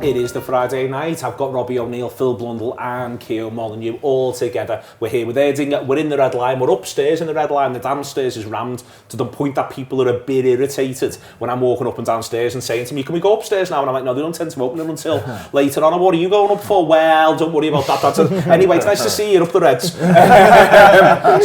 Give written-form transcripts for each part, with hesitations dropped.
It is the Friday night. I've got Robbie O'Neill, Phil Blundell and Kieran Molyneux all together. We're here with Erdinger. We're in the Red Line. We're upstairs in the Red Line. The downstairs is rammed to the point that people are a bit irritated when I'm walking up and downstairs and saying to me, can we go upstairs now? And I'm like, no, they don't tend to open it until later on. And what are you going up for? Well, don't worry about that. Anyway, it's nice to see you up the Reds.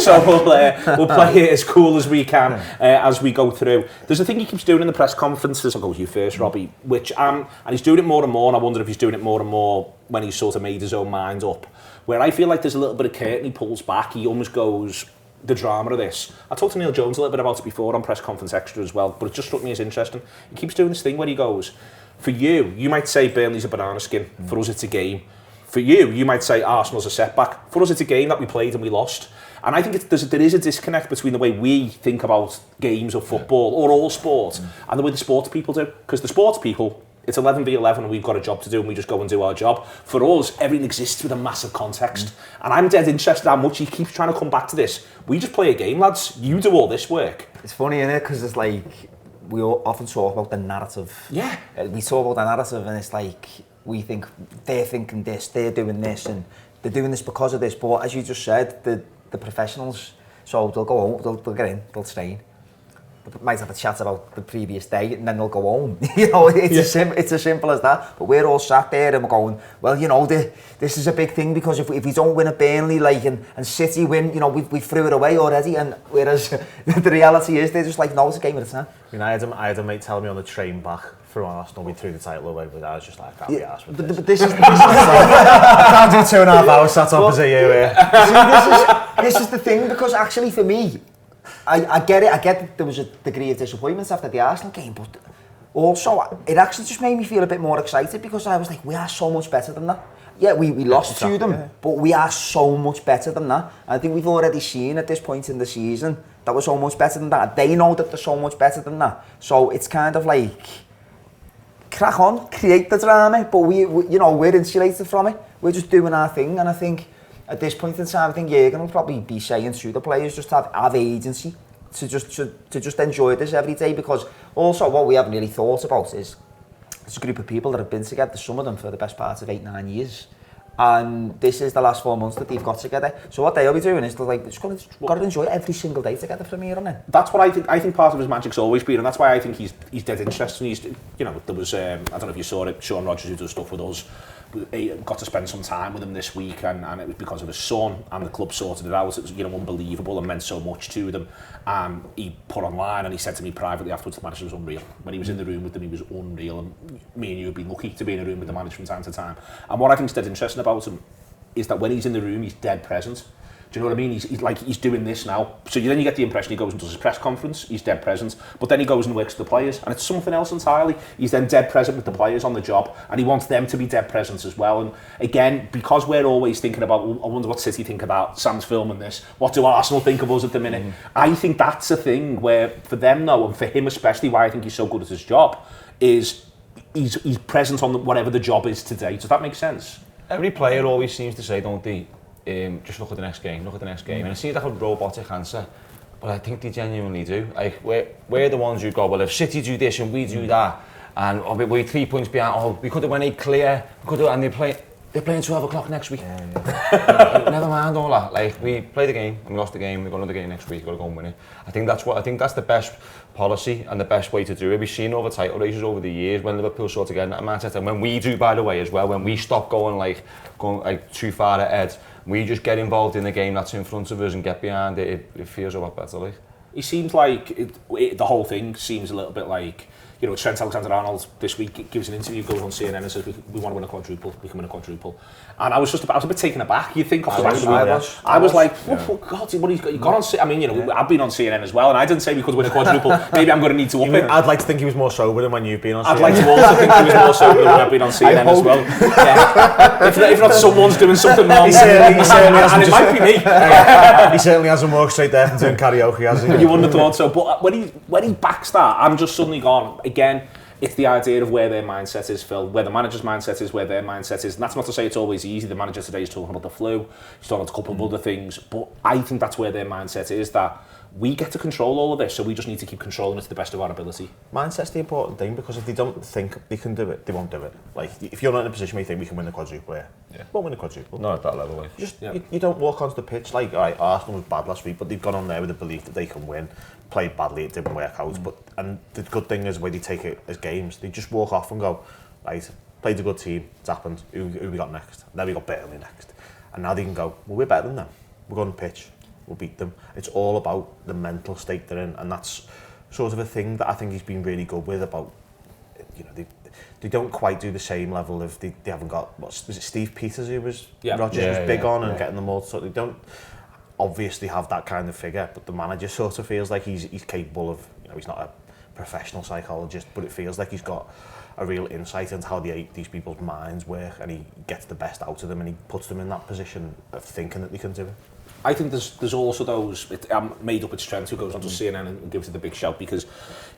So we'll play it as cool as we can as we go through. There's a thing he keeps doing in the press conferences. I'll go with you first, Robbie, which and he's doing it more and more, and I wonder if he's doing it more and more when he's sort of made his own mind up, where I feel like there's a little bit of curtain he pulls back. He almost goes, the drama of this. I talked to Neil Jones a little bit about it before on Press Conference Extra as well, but it just struck me as interesting. He keeps doing this thing where he goes, for you might say Burnley's a banana skin, for us it's a game. For you might say Arsenal's a setback. For us it's a game that we played and we lost. And I think there is a disconnect between the way we think about games of football or all sport and the way the sports people do. Because the sports people, it's 11v11 and we've got a job to do and we just go and do our job. For us, everything exists with a massive context. And I'm dead interested how much he keeps trying to come back to this. We just play a game, lads. You do all this work. It's funny, innit? Because it's like, we often talk about the narrative. Yeah. We talk about the narrative and it's like, we think they're thinking this, they're doing this, and they're doing this because of this. But as you just said, the professionals, so they'll go home, they'll get in, they'll train. They might have a chat about the previous day and then they'll go home. You know, it's as simple as that. But we're all sat there and we're going, well, you know, this is a big thing because if we don't win at Burnley, like, and City win, you know, we threw it away already. And whereas the reality is, they're just like, no, it's a game at a time. I mean, I had a mate tell me on the train back from Arsenal, we threw the title away, but I was just like, I can't be arsed with this. But this is I can't do 2.5 hours sat opposite you here. See, this is the thing, because actually for me, I get it. I get that there was a degree of disappointment after the Arsenal game, but also it actually just made me feel a bit more excited because I was like, we are so much better than that. Yeah, we lost to them, but we are so much better than that. I think we've already seen at this point in the season that we're so much better than that. They know that they're so much better than that. So it's kind of like, crack on, create the drama, but we you know, we're insulated from it. We're just doing our thing, and I think at this point in time, I think Jürgen will probably be saying to the players, just have agency to just enjoy this every day, because also what we haven't really thought about is there's a group of people that have been together, some of them for the best part of 8-9 years, and this is the last 4 months that they've got together. So what they'll be doing is they're like, just got to enjoy every single day together from here on in. That's what I think. I think part of his magic's always been, and that's why I think he's dead interested. He's, you know, there was I don't know if you saw it, Sean Rogers, who does stuff with us, got to spend some time with him this week, and it was because of his son, and the club sorted it out. It was, you know, unbelievable and meant so much to them. He put online and he said to me privately afterwards, the manager was unreal. When he was in the room with them, he was unreal, and me and you have been lucky to be in a room with the manager from time to time. And what I think is dead interesting about him is that when he's in the room, he's dead present. Do you know what I mean? He's like, he's doing this now. So then you get the impression he goes and does his press conference, he's dead present, but then he goes and works with the players, and it's something else entirely. He's then dead present with the players on the job, and he wants them to be dead present as well. And again, because we're always thinking about, I wonder what City think about Sam's filming this, what do Arsenal think of us at the minute? I think that's a thing where, for them though, and for him especially, why I think he's so good at his job, is he's present on whatever the job is today. Does that make sense? Every player always seems to say, don't they, just look at the next game, look at the next game. And it seems like a robotic answer, but I think they genuinely do. Like, we're the ones who go, well, if City do this and we do that, and we're 3 points behind, we could have won it clear, and they're playing 12 o'clock next week. Never mind all that. Like, we play the game, and we lost the game, we've got another game next week, we've got to go and win it. I think that's the best policy and the best way to do it. We've seen over title races over the years when Liverpool sort of get in that mindset, and when we do, by the way, as well, when we stop going too far ahead, we just get involved in the game that's in front of us and get behind it. It feels a lot better. Like. He seems like the whole thing seems a little bit like, you know, Trent Alexander-Arnold this week gives an interview, goes on CNN and says we want to win a quadruple, we can win a quadruple. And I was a bit taken aback. You think off the back of the I was like, oh God, what he's got on. I mean, you know, I've been on CNN as well, and I didn't say we could win a quadruple. Maybe I'm going to need to up it. I'd like to think he was more sober than when you've been on CNN. I'd like to also think he was more sober than when I've been on CNN as well. Yeah. If not, someone's doing something wrong. He certainly and it might be me. He certainly hasn't walked straight there from doing karaoke, has he? You wouldn't have thought so. But when he backs that, I'm just suddenly gone again. It's the idea of where their mindset is, Phil, where the manager's mindset is, where their mindset is. And that's not to say it's always easy. The manager today is talking about the flu, he's talking about a couple of other things. But I think that's where their mindset is, that we get to control all of this, so we just need to keep controlling it to the best of our ability. Mindset's the important thing, because if they don't think they can do it, they won't do it. Like, if you're not in a position where you think we can win the quadruple here, won't win the quadruple. Not at that level. Like. Just, you don't walk onto the pitch like, all right, Arsenal was bad last week, but they've gone on there with the belief that they can win. Played badly, it didn't work out. And the good thing is, the way they take it as games, they just walk off and go, right, played a good team, it's happened, who we got next? And then we got Burnley next. And now they can go, well, we're better than them. We're going to pitch. We'll beat them. It's all about the mental state they're in, and that's sort of a thing that I think he's been really good with. About, you know, they don't quite do the same level of they haven't got, was it Steve Peters who was Rodgers was big on and getting them all, so they don't obviously have that kind of figure, but the manager sort of feels like he's capable of, you know, he's not a professional psychologist, but it feels like he's got a real insight into how these people's minds work, and he gets the best out of them, and he puts them in that position of thinking that they can do it. I think there's also those made up its strength who goes onto CNN and gives it the big shout because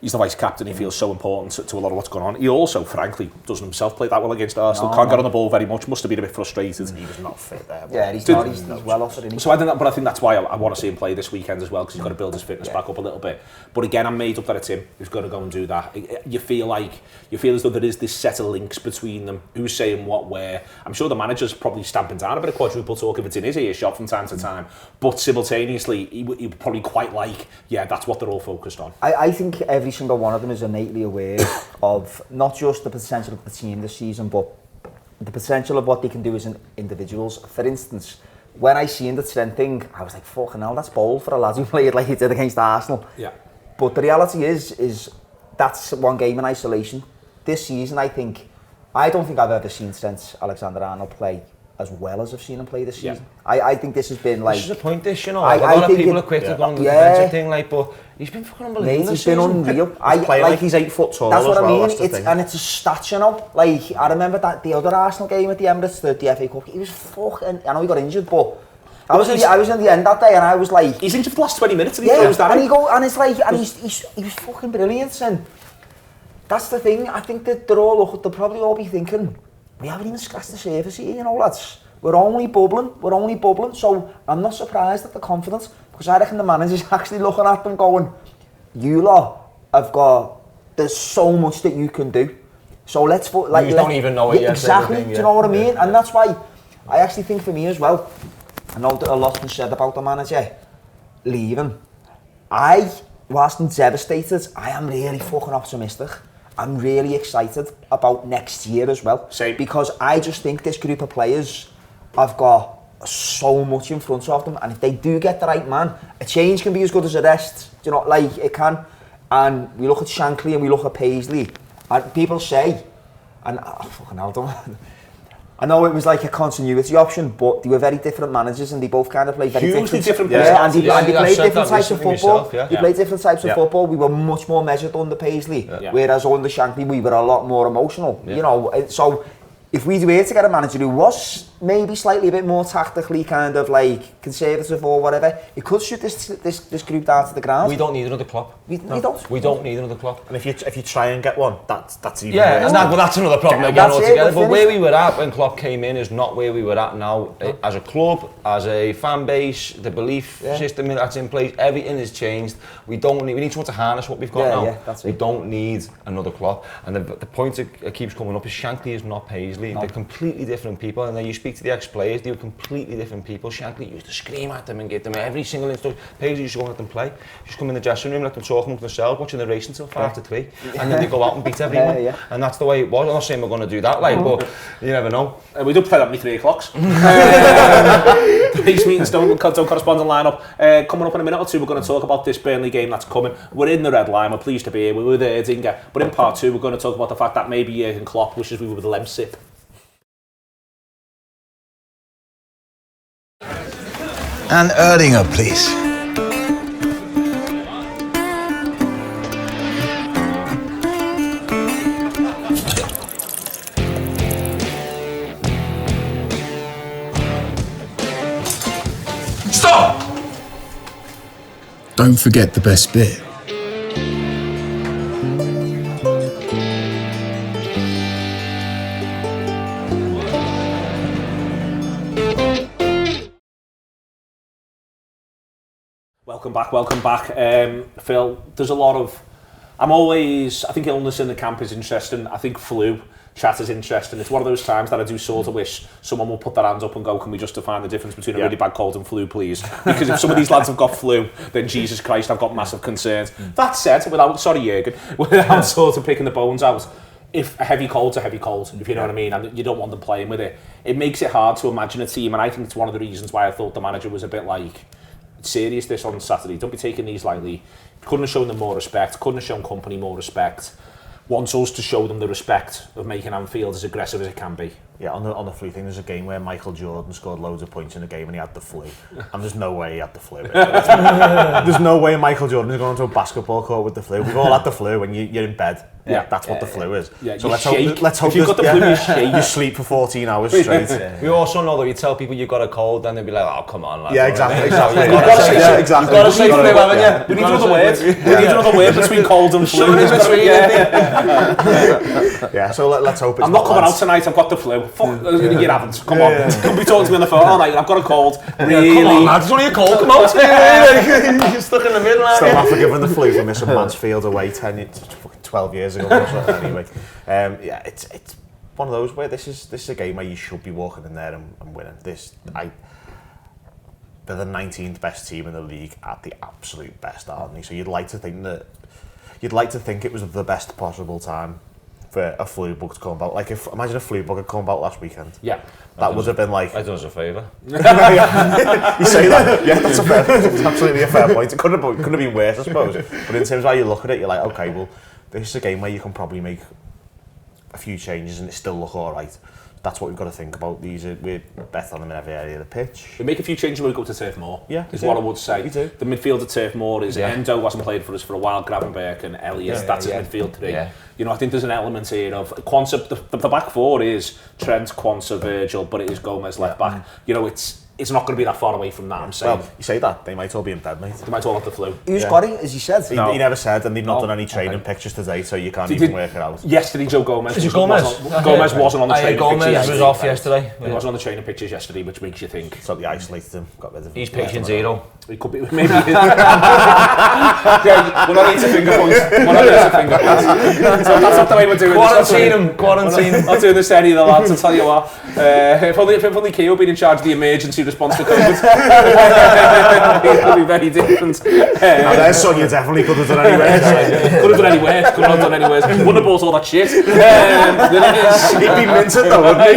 he's the vice captain. He feels so important to a lot of what's going on. He also, frankly, doesn't himself play that well against Arsenal. Can't get on the ball very much. Must have been a bit frustrated. He was not fit there. Yeah, he's not. He's well off it. So I think that's why I want to see him play this weekend as well, because he's got to build his fitness back up a little bit. But again, I'm made up that it's him who's got to go and do that. You feel as though there is this set of links between them. Who's saying what where? I'm sure the manager's probably stamping down a bit of quadruple talk if it's in his earshot from time to time. But simultaneously, he would probably quite like, that's what they're all focused on. I think every single one of them is innately aware of not just the potential of the team this season, but the potential of what they can do as individuals. For instance, when I seen the trend thing, I was like, fucking hell, that's bold for a lad who played like he did against Arsenal. Yeah. But the reality is that's one game in isolation. This season, I don't think I've ever seen Trent Alexander-Arnold play as well as I've seen him play this season. I think this has been like... This is the point, you know. A lot of people are quick to go on the defensive thing, like, but he's been fucking unbelievable. Mate, he's been unreal. He's playing like he's 8 foot tall. That's what I mean. And it's a stat, you know. Like, I remember that the other Arsenal game at the Emirates, the FA Cup, he was fucking... I know he got injured, but... I was in the end that day and I was like... He's injured for the last 20 minutes and he throws that in. And it's like... And he was fucking brilliant. And that's the thing. I think that they'll probably all be thinking, we haven't even scratched the surface here, you know, lads. We're only bubbling, so I'm not surprised at the confidence, because I reckon the manager's actually looking at them going, you lot have got, there's so much that you can do, so let's... You don't even know it yet. Exactly, do you know what I mean? And that's why, I actually think for me as well, I know that a lot's been said about the manager leaving. Whilst I'm devastated, I am really fucking optimistic. I'm really excited about next year as well. Same. Because I just think this group of players have got so much in front of them, and if they do get the right man, a change can be as good as a rest. Do you know, like, it can. And we look at Shankly and we look at Paisley, and people say, and fucking hell, I know it was like a continuity option, but they were very different managers and they both kind of played very different. And they played different types of football. They played different types of football. We were much more measured under Paisley, whereas under Shankly we were a lot more emotional. You know, so if we were to get a manager who was maybe slightly a bit more tactically kind of like conservative or whatever, it could shoot this group down to the ground. We don't need another Klopp. We don't. We don't need another Klopp. And if you try and get one, that's even worse. Well, that's another problem again altogether. But where we were at when Klopp came in is not where we were at now. As a club, as a fan base, the belief system that's in place, everything has changed. We need someone to harness what we've got now. We don't need another Klopp. And the point that keeps coming up is Shankly is not Paisley. They're completely different people. And then you speak to the ex-players, they were completely different people. Shankly used to scream at them and give them every single instruction. Paisley used to go and let them play. Just come in the dressing room, let them talk amongst themselves, watching the race until 5 to 3, and then they go out and beat everyone. And that's the way it was. I'm not saying we're going to do that, but you never know. We do play that many 3 o'clocks. These meetings don't correspond and line up. Coming up in a minute or two, we're going to talk about this Burnley game that's coming. We're in the red line, we're pleased to be here. We're with Erdinger, but in part 2, we're going to talk about the fact that maybe Jurgen Klopp wishes we were with the Lemsip. And Erdinger, please. Stop! Don't forget the best bit. Welcome welcome back. Phil, there's a lot of... I think illness in the camp is interesting. I think flu chat is interesting. It's one of those times that I do sort of wish someone will put their hands up and go, can we just define the difference between a really bad cold and flu, please? Because if some of these lads have got flu, then Jesus Christ, I've got massive concerns. That said, sorry Jürgen, without sort of picking the bones out, if a heavy cold's a heavy cold, if you know what I mean, and you don't want them playing with it, it makes it hard to imagine a team, and I think it's one of the reasons why I thought the manager was a bit like, serious this on Saturday, don't be taking these lightly. Couldn't have shown them more respect, couldn't have shown company more respect. Wants us to show them the respect of making Anfield as aggressive as it can be. Yeah, on the flu thing, there's a game where Michael Jordan scored loads of points in a game and he had the flu. And there's no way he had the flu. There's no way Michael Jordan is going to a basketball court with the flu. We've all had the flu when you're in bed. Yeah, that's what the flu is. Yeah, so let's hope if you've got the flu, you shake. You sleep for 14 hours straight. We also know that you tell people you've got a cold, then they'll be like, oh, come on, lads. Yeah, exactly. You've got to say flu, haven't you? We need another word. We need another word between cold and flu. Yeah, so let's hope it's I'm not coming out tonight, I've got the flu. Fuck, you haven't. Come on. Don't be talking to me on the phone. All right, I've got a cold. Really? Come on, lads, it's only a cold. Come out. You're stuck in the middle, aren't Still you? not forgiven the flu for missing Mansfield away 12 years ago or something anyway. Yeah, it's one of those where this is a game where you should be walking in there and winning. They're the 19th best team in the league at the absolute best, aren't they? So you'd like to think it was the best possible time for a flu bug to come about. Like, imagine a flu bug had come about last weekend. Yeah. That would have been like... I done us a favour. You say that? Yeah, that's absolutely a fair point. It couldn't have been worse, I suppose. But in terms of how you look at it, you're like, okay, well, this is a game where you can probably make a few changes and it still look all right. That's what we've got to think about. We're better on them in every area of the pitch. We make a few changes when we go to Turf Moor. Yeah, is what I would say. We do. The midfield at Turf Moor is Endo hasn't played for us for a while. Gravenberch and Elliott. That's his midfield three. Yeah. You know, I think there's an element here of Quansah. The back four is Trent, Quansah, Virgil, but it is Gomez left back. You know, it's not going to be that far away from that, I'm saying. Well, you say that, they might all be in bed, mate. They might all have the flu. Who's got it, as you said? He never said, and they've not done any training pictures today, so you can't even work it out. Yesterday, Joe Gomez. Gomez wasn't on the training pictures. Gomez was off yesterday. He wasn't on the training pictures yesterday, which makes you think. So they isolated him, got rid of him. He's patient zero. He could be, maybe. We're not here to finger point. So that's not the way we're doing this. Quarantine him. Not doing this to any of the lads, I'll tell you what. If only Kieran had been in charge of the emergency response to COVID. It would be very different. Now there's something you definitely could have done anyway. Could have done any worse. Could have done any worse. Wouldn't have bought all that shit. He'd be minted though, wouldn't he?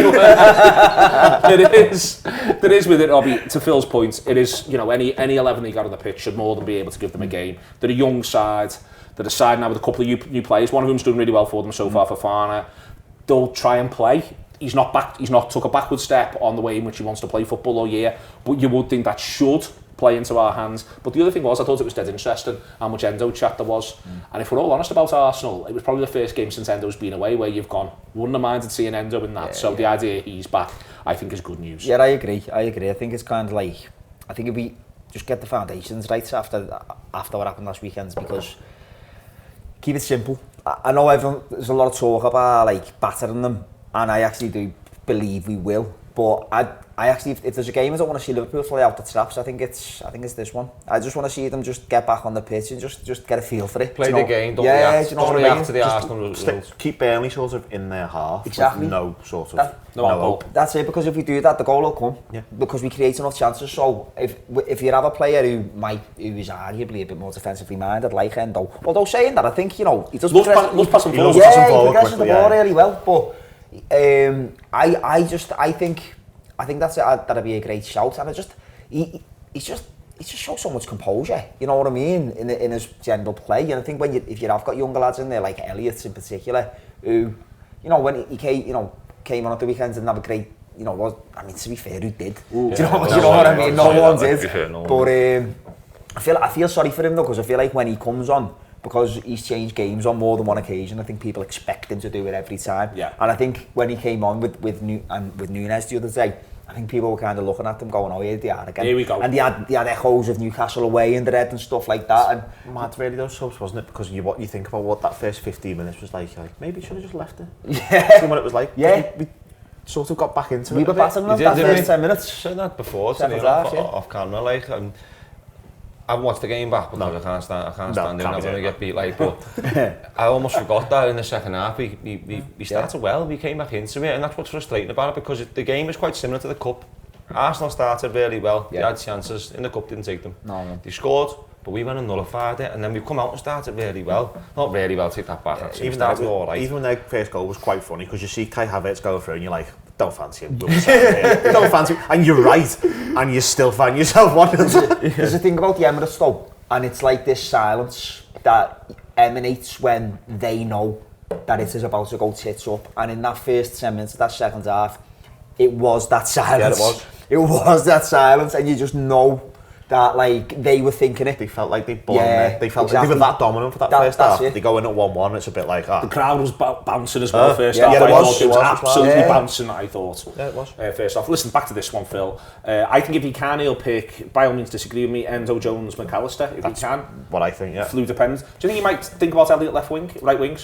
There is with it, Robbie, to Phil's point, it is, you know, any 11 they got on the pitch should more than be able to give them a game. They're a young side. They're a side now with a couple of new players, one of whom's done really well for them so far, Fofana. They'll try and play. He's not took a backward step on the way in which he wants to play football all year, but you would think that should play into our hands. But the other thing was, I thought it was dead interesting how much Endo chat there was. And if we're all honest about Arsenal, it was probably the first game since Endo's been away where you've gone, wouldn't have minded seeing Endo in that. The idea he's back, I think, is good news. Yeah, I agree. I think it's kind of like, I think if we just get the foundations right after what happened last weekend, because keep it simple. I know there's a lot of talk about like battering them, and I actually do believe we will. But I actually, if there's a game I don't want to see Liverpool fly out the traps, I think it's this one. I just want to see them just get back on the pitch and just get a feel for it. Play the game, don't react to the Arsenal results. Keep Burnley sort of in their half. Exactly. No sort of no hope. That's it, because if we do that, the goal will come. Yeah. Because we create enough chances. So if you have a player who is arguably a bit more defensively minded, like Endo, although saying that, I think, you know, he does pass and forward. Yeah, he progresses the ball really well. But I think that'd be a great shout, and he just shows so much composure. You know what I mean, in his general play. And I think if you have got younger lads in there like Elliott in particular, who, you know, when he came on at the weekend and have a great, you know, to be fair, who did? Do you know what I mean? No one did. But I feel sorry for him though, because I feel like when he comes on, because he's changed games on more than one occasion, I think people expect him to do it every time. Yeah. And I think when he came on with Nunez the other day, I think people were kind of looking at them going, oh, here they are again. Here we go. And they had echoes of Newcastle away in the red and stuff like that. And mad really those subs, wasn't it? Because what you think about what that first 15 minutes was like maybe you should have just left it. Yeah. See what it was like. Yeah. We sort of got back into it. We were battering them that first 10 minutes. Said that before, off camera, like, I've watched the game back because I can't stand doing that when we get beat. Like, but I almost forgot that in the second half. We started well. We came back into it, and that's what's frustrating about it because the game is quite similar to the cup. Arsenal started really well. They had chances in the cup, didn't take them. No. They scored, but we went and nullified it, and then we've come out and started really well. Not really well, take that back. Even when their first goal was quite funny because you see Kai Havertz going through and you're like, don't fancy him. Don't fancy him. And you're right, and you still find yourself wanting to. There's a thing about the Emirates though, and it's like this silence that emanates when they know that it is about to go tits up. And in that first 10 minutes of that second half, it was that silence. Yeah, it was. It was that silence, and you just know that like they were thinking it. They felt like they belonged there. They felt like they were that dominant for that first half. They go in at 1-1, it's a bit like the crowd was bouncing as well first half. Yeah, It was absolutely bouncing, I thought. Yeah, it was. First off, listen, back to this one, Phil. I think if he can, he'll pick, by all means disagree with me, Endo, Jones, McAllister, if he can. What I think, yeah. Flew depends. Do you think he might think about Elliot right wing,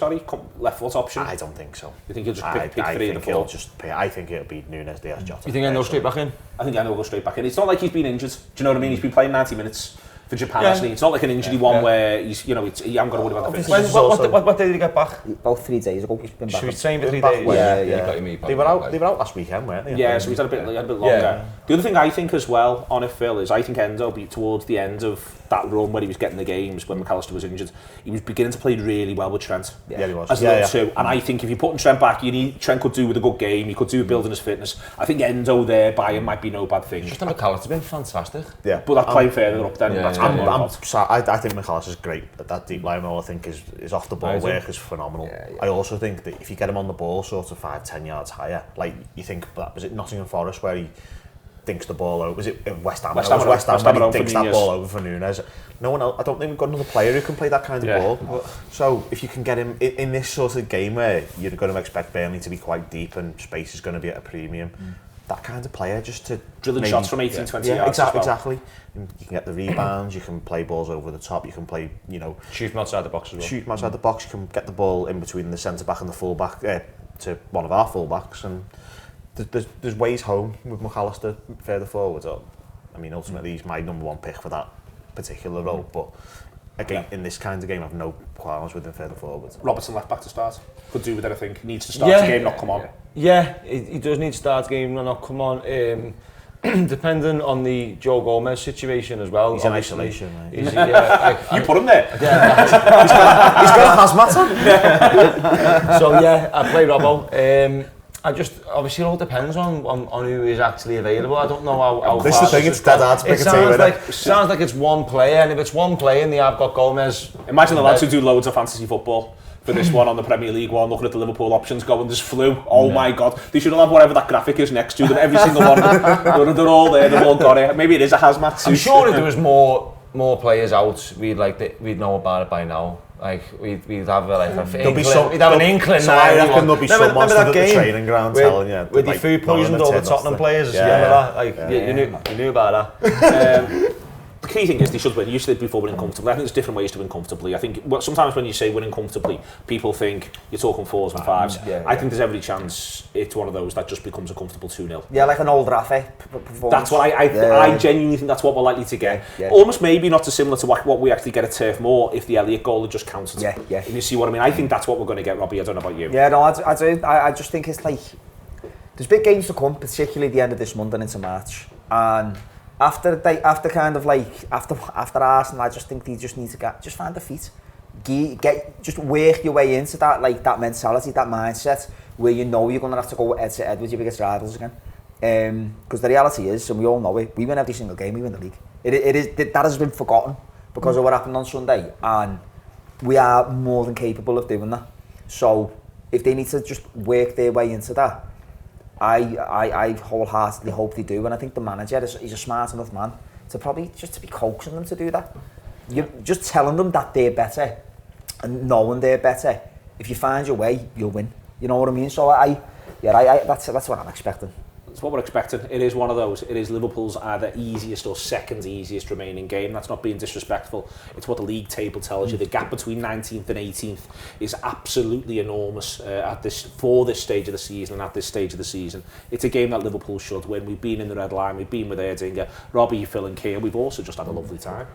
left foot option? I don't think so. You think he'll just pick 3 and 4? I think it'll be Nunes, Diaz, Jota. You think Endo straight back in? I think Endo will go straight back in. It's not like he's been injured. Do you know what I mean? He's been playing 90 minutes for Japan, actually. It's not like an injury one where he's, you haven't got to worry about the fitness. What day did he get back? About 3 days ago. He's been back. Should we train for 3 days? Yeah. They were out last weekend, weren't they? Yeah, so he's had a bit longer. Yeah. The other thing I think as well on it, Phil, is I think Endo, towards the end of that run where he was getting the games when McAllister was injured, he was beginning to play really well with Trent. Yeah, he was. As number 2. And I think if you're putting Trent back, Trent could do with a good game, he could do with building his fitness. I think Endo there by him might be no bad thing. Just McAllister's been fantastic. Yeah. But that playing further up then, that's I think McAllister's great at that deep line role. I think his off the ball work is phenomenal. Yeah. I also think that if you get him on the ball sort of 5-10 yards higher, like you think, was it Nottingham Forest where he dinks the ball over? Was it West Ham? West Ham where he dinks that ball over for Nunes. No one else. I don't think we've got another player who can play that kind of ball. So if you can get him in this sort of game where you're going to expect Burnley to be quite deep and space is going to be at a premium, that kind of player just to drilling shots from 18-20 yards. Exactly. You can get the rebounds, you can play balls over the top, you can play, shoot from outside the box as well. Shoot from outside the box, you can get the ball in between the centre back and the full back to one of our full backs, and there's ways home with McAllister further forward. I mean, ultimately he's my number 1 pick for that particular role, but again, in this kind of game, I've no qualms with him further forward. Robertson left back to start. Could do with anything. Needs to start the game, not come on. Yeah, he does need to start the game, not come on. Depending on the Joe Gomez situation as well. He's in isolation, mate. You put him there. He's got a hazmat on. So yeah, I play Robbo. Obviously it all depends on who is actually available. I don't know how this is the thing, it's dead hard to pick a team. It sounds like it's one player, and if it's one player and they have got Gomez... Imagine the lads who do loads of fantasy football for this one on the Premier League one, looking at the Liverpool options going, there's flu, my God. They should all have whatever that graphic is next to them, every single one of them. They're all there, they've all got it. Maybe it is a hazmat suit. I'm sure if there was more players out, we'd know about it by now. Like we'd have we'd have an inkling. So I reckon there'll be someone stood at the training ground telling you with the food poisoned all the Tottenham players. Remember that? Like you knew about that. The key thing is they should win. You said before winning comfortably. I think there's different ways to win comfortably. I think sometimes when you say winning comfortably, people think you're talking 4s and 5s. I think there's every chance it's one of those that just becomes a comfortable 2-0. Yeah, like an old Rafa performance. That's what I genuinely think that's what we're likely to get. Almost maybe not dissimilar to what we actually get at Turf Moor if the Elliott goal had just counted. And you see what I mean? I think that's what we're going to get, Robbie. I don't know about you. Yeah, no, I do. I just think it's like there's big games to come, particularly the end of this month and into March. And after Arsenal, I just think they just need to just find the feet, just work your way into that that mentality, that mindset where you know you're going to have to go head to head with your biggest rivals again. Because the reality is, and we all know it, we win every single game, we win the league. That has been forgotten because of what happened on Sunday, and we are more than capable of doing that. So if they need to just work their way into that, I wholeheartedly hope they do, and I think the manager is a smart enough man to probably just to be coaxing them to do that. You're just telling them that they're better and knowing they're better. If you find your way, you'll win. You know what I mean? So that's what I'm expecting. It's what we're expecting. It is one of those. It is Liverpool's either easiest or second easiest remaining game. That's not being disrespectful. It's what the league table tells you. The gap between 19th and 18th is absolutely enormous for this stage of the season and at this stage of the season. It's a game that Liverpool should win. We've been in the red line. We've been with Erdinger, Robbie, Phil and Kieran. We've also just had a lovely time.